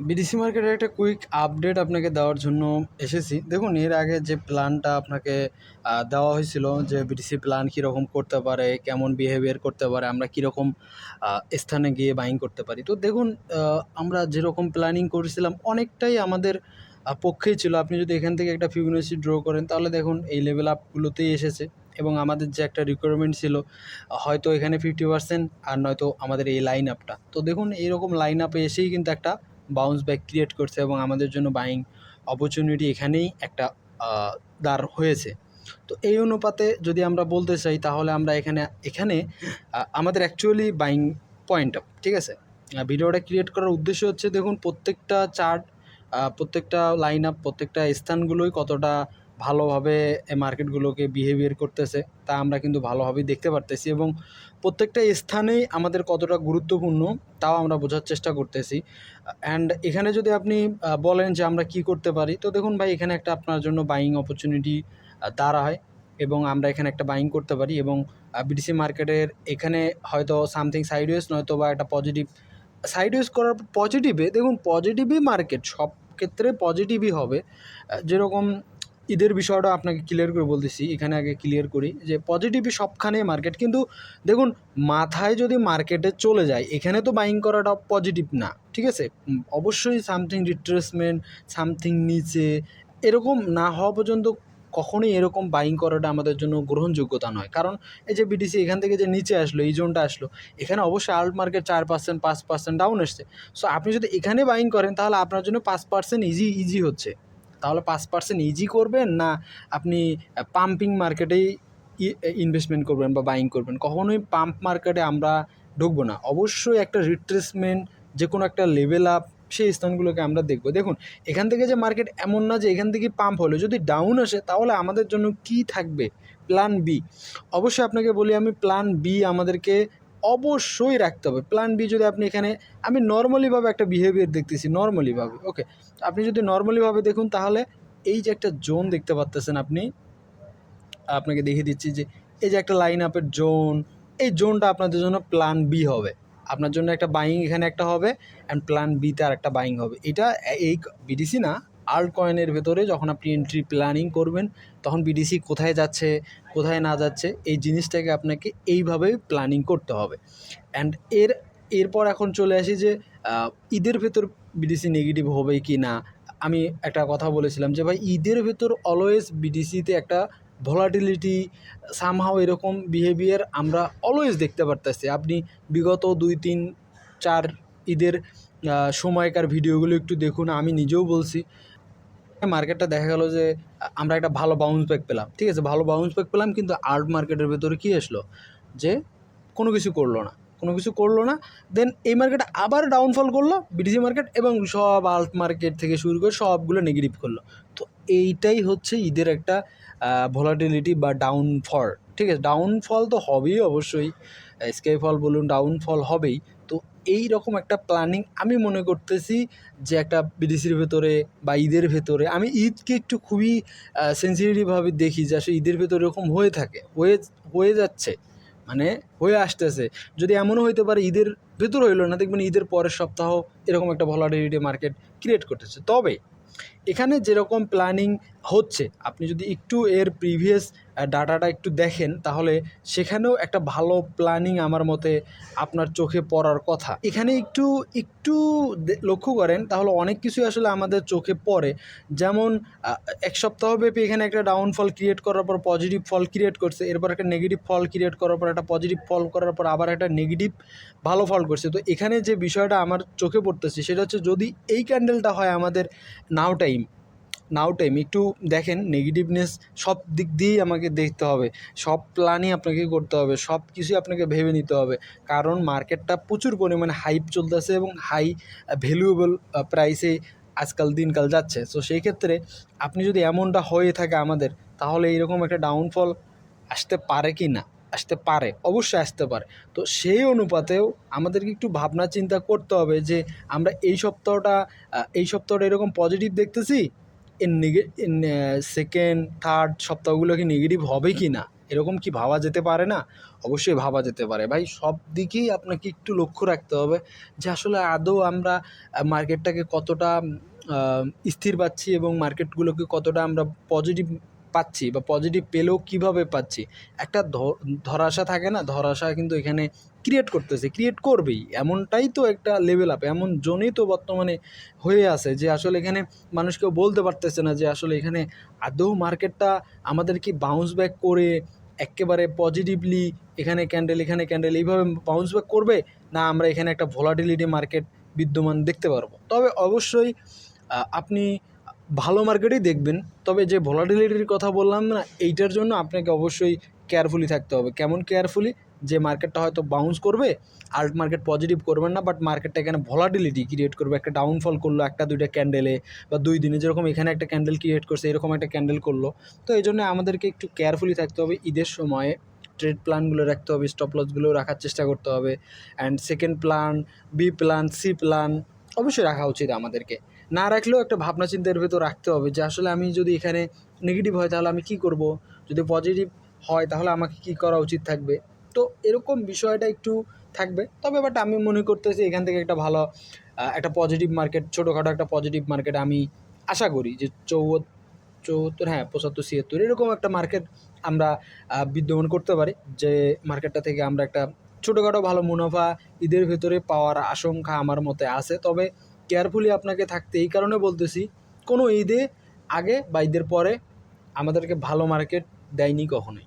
বিদেশি মার্কেটের একটা কুইক আপডেট আপনাকে দেওয়ার জন্য এসেছি। দেখুন, এর আগে যে প্ল্যানটা আপনাকে দেওয়া হয়েছিল যে বিদেশি প্ল্যান কীরকম করতে পারে, কেমন বিহেভিয়ার করতে পারে, আমরা কীরকম স্থানে গিয়ে বাইং করতে পারি। তো দেখুন, আমরা যেরকম প্ল্যানিং করেছিলাম অনেকটাই আমাদের পক্ষেই ছিল। আপনি যদি এখান থেকে একটা ফিবোনাচি ড্র করেন তাহলে দেখুন এই লেভেল আপগুলোতেই এসেছে এবং আমাদের যে একটা রিকোয়ারমেন্ট ছিল হয়তো এখানে 50% আর নয়তো আমাদের এই লাইন আপটা। তো দেখুন এইরকম লাইন আপে এসেই কিন্তু একটা বাউন্স ব্যাক ক্রিয়েট করছে এবং আমাদের জন্য বাইং অপরচুনিটি এখানেই একটা দাঁড় হয়েছে। তো এই অনুপাতে যদি আমরা বলতে চাই তাহলে আমরা এখানে আমাদের অ্যাকচুয়ালি বাইং পয়েন্ট আপ, ঠিক আছে। ভিডিওটা ক্রিয়েট করার উদ্দেশ্য হচ্ছে দেখুন প্রত্যেকটা চার্ট, প্রত্যেকটা লাইন আপ, প্রত্যেকটা স্থানগুলোই কতটা ভালোভাবে মার্কেটগুলোকে বিহেভিয়ার করতেছে তা আমরা কিন্তু ভালোভাবেই দেখতে পারতেছি এবং প্রত্যেকটা স্থানেই আমাদের কতটা গুরুত্বপূর্ণ তাও আমরা বোঝার চেষ্টা করতেছি। অ্যান্ড এখানে যদি আপনি বলেন যে আমরা কি করতে পারি, তো দেখুন ভাই, এখানে একটা আপনার জন্য বাইং অপরচুনিটি দাঁড়ায় এবং আমরা এখানে একটা বাইং করতে পারি এবং বিটিসি মার্কেটের এখানে হয়তো সামথিং সাইডওয়েজ নয়তো বা একটা পজিটিভ সাইডওয়েজ করার পজিটিভে দেখুন পজিটিভই মার্কেট সব ক্ষেত্রে পজিটিভই হবে। যেরকম ঈদের বিষয়টা আপনাকে ক্লিয়ার করে বলতেছি, এখানে আগে ক্লিয়ার করি যে পজিটিভই সবখানে মার্কেট, কিন্তু দেখুন মাথায় যদি মার্কেটে চলে যায় এখানে তো বাইং করাটা পজিটিভ না, ঠিক আছে। অবশ্যই সামথিং রিট্রেসমেন্ট, সামথিং নিচে এরকম না হওয়া পর্যন্ত কখনোই এরকম বাইং করাটা আমাদের জন্য গ্রহণযোগ্যতা নয়। কারণ এই যে বিটিসি এখান থেকে যে নিচে আসলো, এই জোনটা আসলো, এখানে অবশ্যই আল্ট মার্কেট 4% 5% ডাউন এসছে। সো আপনি যদি এখানে বাইং করেন তাহলে আপনার জন্য 5% ইজি হচ্ছে। তাহলে 5% ইজি করবেন না আপনি পাম্পিং মার্কেটেই ইনভেস্টমেন্ট করবেন বা বাইং করবেন? কখনোই পাম্প মার্কেটে আমরা ঢুকবো না। অবশ্যই একটা রিট্রেসমেন্ট, যে কোনো একটা লেভেল আপ, সেই স্থানগুলোকে আমরা দেখব। দেখুন এখান থেকে যে মার্কেট এমন না যে এখান থেকে পাম্প হলো, যদি ডাউন আসে তাহলে আমাদের জন্য কি থাকবে? Plan B. অবশ্যই আপনাকে বলি আমি, প্ল্যান বি আমাদেরকে অবশ্যই রাখতে হবে। প্ল্যান বি যদি আপনি এখানে, আমি নর্মালিভাবে একটা বিহেভিয়ার দেখতেছি, নর্মালিভাবে ওকে, আপনি যদি নর্মালিভাবে দেখুন তাহলে এই যে একটা জোন দেখতে পাচ্তেছেন আপনি, আপনাকে দেখিয়ে দিচ্ছি যে এই যে একটা লাইন আপের জোন, এই জোনটা আপনাদের জন্য প্ল্যান বি হবে। আপনার জন্য একটা বাইং এখানে একটা হবে অ্যান্ড প্ল্যান বিতে আর একটা বাইং হবে। এটা এই বিডিসি না, আল্ট কয়েনের ভেতরে যখন আপনি এন্ট্রি প্ল্যানিং করবেন তখন বিডিসি কোথায় যাচ্ছে কোথায় না যাচ্ছে এই জিনিসটাকে আপনাকে এইভাবেই প্ল্যানিং করতে হবে। অ্যান্ড এরপর এখন চলে আসি যে ঈদের ভেতর বিডিসি নেগেটিভ হবে কি না। আমি একটা কথা বলেছিলাম যে ভাই ঈদের ভেতর অলওয়েজ বিডিসিতে একটা ভলাটিলিটি, সামহাও এরকম বিহেভিয়ার আমরা অলওয়েজ দেখতে পারতেছি। আপনি বিগত 2 3 4 ঈদের সময়কার ভিডিওগুলো একটু দেখুন। আমি নিজেও বলছি, মার্কেটটা দেখা গেল যে আমরা একটা ভালো বাউন্স ব্যাক পেলাম, ঠিক আছে, ভালো বাউন্স ব্যাক পেলাম, কিন্তু আল্ট মার্কেটের ভেতরে কী আসলো যে কোনো কিছু করলো না। দেন এই মার্কেট আবার ডাউনফল করলো বিটিসি মার্কেট এবং সব আল্ট মার্কেট থেকে শুরু করে সবগুলো নেগেটিভ করলো। তো এইটাই হচ্ছে ঈদের একটা ভলাটিলিটি বা ডাউনফল, ঠিক আছে। ডাউনফল তো হবেই অবশ্যই, স্কাইফল বলুন, ডাউনফল হবেই। তো এই রকম একটা প্ল্যানিং আমি মনে করতেছি যে একটা বিদেশির ভেতরে বা ঈদের ভেতরে, আমি ঈদকে একটু খুবই সেন্সিটিভভাবে দেখি যে আসলে ঈদের ভেতরে এরকম হয়ে থাকে, হয়ে যাচ্ছে, মানে হয়ে আসতেছে। যদি এমনও হইতে পারে ঈদের ভেতর হইলো না, দেখবেন ঈদের পরের সপ্তাহ এরকম একটা ভলাটিলিটি মার্কেট ক্রিয়েট করতেছে। তবে এখানে যেরকম প্ল্যানিং হচ্ছে, আপনি যদি একটু এর প্রিভিয়াস ডাটাটা একটু দেখেন তাহলে সেখানেও একটা ভালো প্ল্যানিং আমার মতে আপনার চোখে পড়ার কথা। এখানে একটু একটু লক্ষ্য করেন তাহলে অনেক কিছুই আসলে আমাদের চোখে পড়ে। যেমন এক সপ্তাহব্যাপী এখানে একটা ডাউনফল ক্রিয়েট করার পর পজিটিভ ফল ক্রিয়েট করছে, এরপর একটা নেগেটিভ ফল ক্রিয়েট করার পর একটা পজিটিভ ফল করার পর আবার একটা নেগেটিভ ভালো ফল করছে। তো এখানে যে বিষয়টা আমার চোখে পড়তেছে সেটা হচ্ছে, যদি এই ক্যান্ডেলটা হয় আমাদের নাও টাইম একটু দেখেন, নেগেটিভনেস সব দিক দিয়েই আমাকে দেখতে হবে, সব প্ল্যানই আপনাকে করতে হবে, সব কিছুই আপনাকে ভেবে নিতে হবে। কারণ মার্কেটটা প্রচুর পরিমাণে হাইপ চলতেছে এবং হাই ভ্যালুয়েবল প্রাইসে আজকাল দিনকাল যাচ্ছে। সো সেই ক্ষেত্রে আপনি যদি এমনটা হয়ে থাকে আমাদের, তাহলে এইরকম একটা ডাউনফল আসতে পারে কি না? আসতে পারে, অবশ্যই আসতে পারে। তো সেই অনুপাতেও আমাদেরকে একটু ভাবনা চিন্তা করতে হবে যে আমরা এই সপ্তাহটা এরকম পজিটিভ দেখতেছি, এর সেকেন্ড থার্ড সপ্তাহগুলো কি নেগেটিভ হবে কি না? এরকম কি ভাবা যেতে পারে না? অবশ্যই ভাবা যেতে পারে ভাই। সব দিকেই আপনাকে একটু লক্ষ্য রাখতে হবে যে আসলে আদৌ আমরা মার্কেটটাকে কতটা আ স্থির পাচ্ছি এবং মার্কেটগুলোকে কতটা আমরা পজিটিভ পাচ্ছি বা পজিটিভ পেলেও কীভাবে পাচ্ছি। একটা ধরাশা থাকে না? ধরাশা কিন্তু এখানে ক্রিয়েট করতেছে, ক্রিয়েট করবেই। এমনটাই তো একটা লেভেল আপ, এমন জোনই তো বর্তমানে হয়ে আছে যে আসলে এখানে মানুষ কেউ বলতে পারতেছে না যে আসলে এখানে আদৌ মার্কেটটা আমাদের কি বাউন্স ব্যাক করে এক্কেবারে পজিটিভলি এখানে ক্যান্ডেল এইভাবে বাউন্স ব্যাক করবে? না আমরা এখানে একটা ভোলাটিলিটি মার্কেট বিদ্যমান দেখতে পারবো। তবে অবশ্যই আপনি ভালো মার্কেটেই দেখবেন। তবে যে ভোলাটিলিটির কথা বললাম না, এইটার জন্য আপনাকে অবশ্যই কেয়ারফুলি থাকতে হবে। কেমন কেয়ারফুলি? যে মার্কেটটা হয়তো বাউন্স করবে, আল্ট মার্কেট পজিটিভ করবেন না, বাট মার্কেটটা এখানে ভোলাটিলিটি ক্রিয়েট করবে। একটা ডাউনফল করলো ১টা ২টা ক্যান্ডেলে বা ২ দিনে, যেরকম এখানে একটা ক্যান্ডেল ক্রিয়েট করছে, এরকম একটা ক্যান্ডেল করলো। তো এইজন্য আমাদেরকে একটু কেয়ারফুলি থাকতে হবে। ঈদের সময়ে ট্রেড প্ল্যানগুলো রাখতে হবে, স্টপ লসগুলোও রাখার চেষ্টা করতে হবে। And second plan, B plan, C plan অবশ্যই রাখা উচিত আমাদেরকে। না রাখলেও একটা ভাবনা চিন্তার ভেতর রাখতে হবে যে আসলে আমি যদি এখানে নেগেটিভ হয় তাহলে আমি কী করব? যদি পজিটিভ হয় তাহলে আমাকে কী করা উচিত থাকবে? তো এরকম বিষয়টা একটু থাকবে। তবে বাট আমি মনে করতেছি এখান থেকে একটা ভালো একটা পজিটিভ মার্কেট, ছোটোখাটো একটা পজিটিভ মার্কেট আমি আশা করি যে ৭৪, হ্যাঁ ৭৫-৭৬ এরকম একটা মার্কেট আমরা বিদ্যমান করতে পারি। যে মার্কেটটা থেকে আমরা একটা ছোটোখাটো ভালো মুনাফা ঈদের ভেতরে পাওয়ার আশঙ্কা আমার মতে আছে। তবে কেয়ারফুলি আপনাকে থাকতে এই কারণে বলতেছি, কোনো ঈদে আগে বা ঈদের পরে আমাদেরকে ভালো মার্কেট দেয়নি কখনোই।